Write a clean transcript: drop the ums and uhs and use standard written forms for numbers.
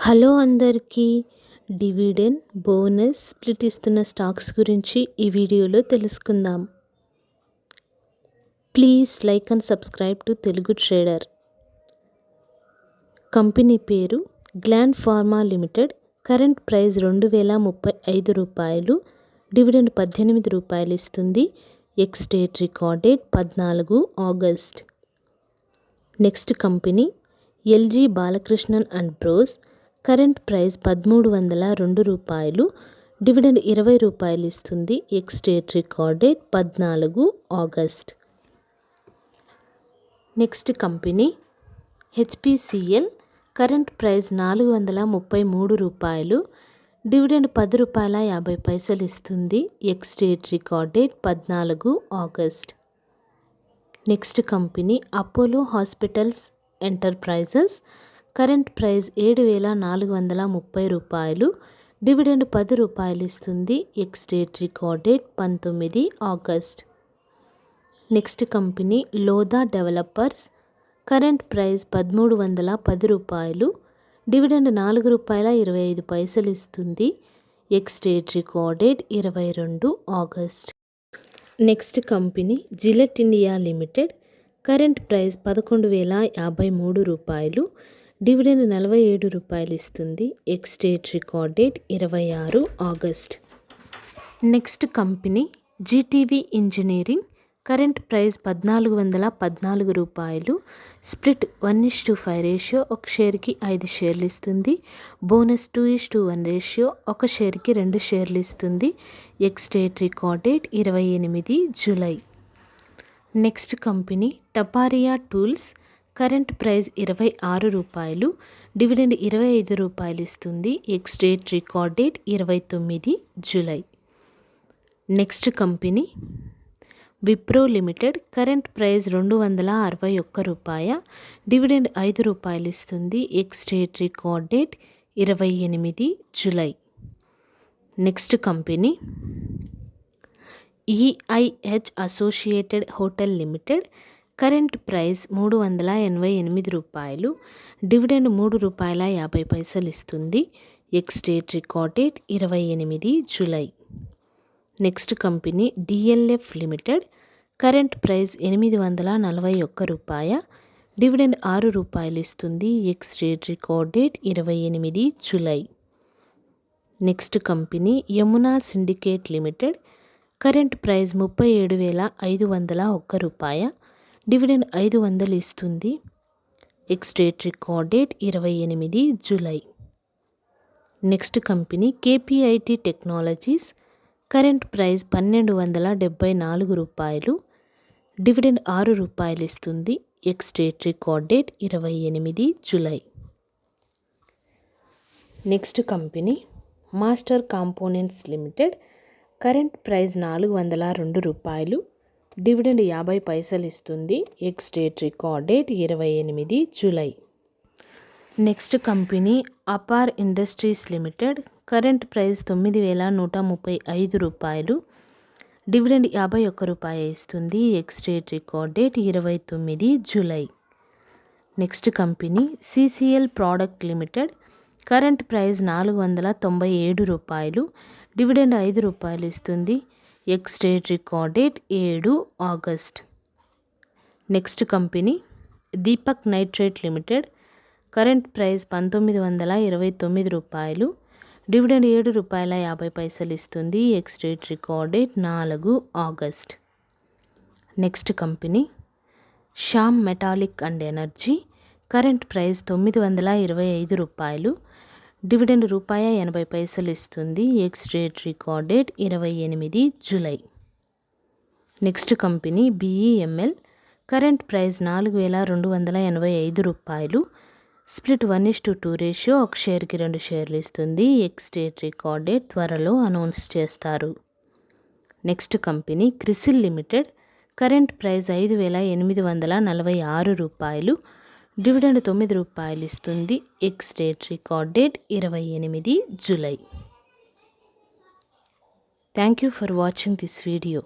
Hello అందరికీ. Dividend, bonus, split ఇస్తున్న stocks గురించి ఈ వీడియోలో తెలుసుకుందాం. Please like and subscribe to Telugu trader. Company పేరు Gland Pharma limited. Current price రూ. 2035. డివిడెండ్ రూ. 18 ఇస్తుంది. Ex date record date 14 August. Next company LG Balakrishnan and bros. Current price రూ. 1302. డివిడెండ్ రూ. 20 ఇస్తుంది. Ex date record date 14 August. Next company HPCL. Current price రూ. 433. Dividend రూ. 10.50 ఇస్తుంది. Ex date record date 14 August. Next company Apollo hospitals enterprises. Current price రూ. 7,430. Dividend రూ. 10 ఇస్తుంది. Ex date record date 19 August. Next company Lodha developers. Current price రూ. 1310. Dividend రూ. 4.25 ఇస్తుంది. Ex date record date 22 August. Next company Gillette India limited. Current price రూ. 11,053. Dividend రూ. 47 ఇస్తుంది. Ex date record date 26 August. Next company GTV engineering. Current price రూ. 14. Split 1:5 ratio, ఒక షేర్కి 5 షేర్లు ఇస్తుంది. బోనస్ 2:1 రేషియో, ఒక షేర్కి 2 షేర్లు ఇస్తుంది. Ex date record date 28 July. Next company Taparia tools. Current price రూ. 26. డివిడెండ్ రూ. 25 ఇస్తుంది. Ex date record date 29 July. Next company Wipro limited. Current price రూ. 261. డివిడెండ్ రూ. 5 ఇస్తుంది. Ex date record date 28 July. Next company EIH associated hotel limited. Current price రూ. 388. Dividend రూ. 3.50 ఇస్తుంది. Ex date record date 28 July. Next company DLF limited. Current price రూ. 841. Dividend రూ. 6 ఇస్తుంది. Ex date record date 28 July. Next company Yamuna syndicate limited. Current price రూ. 37,501. Dividend 500 ఇస్తుంది. Ex date record date 28 July. Next company KPIT technologies. Current price రూ. 1,274. Dividend రూ. 6 ఇస్తుంది. Ex date record date 28 July. Next company master components limited. Current price రూ. 402. Dividend 50 పైసలు ఇస్తుంది. Ex date record date 28 July. Next company Apar industries limited. Current price రూ. 9,135. Dividend రూ. 51 ఇస్తుంది. Ex date record date 29 July. Next company CCL product limited. Current price రూ. 497. Dividend రూ. 5 ఇస్తుంది. Ex date record date 7 August. Next company Deepak nitrite limited. Current price రూ. 1,929. Dividend రూ. 7.50 ఇస్తుంది. Ex date record date 4 August. Next company Shyam metallic and energy. Current price రూ. 925. Dividend రూ. 80 ఇస్తుంది. Ex date record date 28 July. Next company BEML. Current price రూ. 4,285. Split 1:2 ratio, ఒక షేర్కి 2 షేర్లు ఇస్తుంది. ఎక్స్ డేట్ రికార్డ్ డేట్ త్వరలో అనౌన్స్ చేస్తారు. Next company CRISIL limited. Current price రూ. 5,846. డివిడెండ్ రూ. 9 ఇస్తుంది. Ex date record date 28 July. Thank you for watching this video.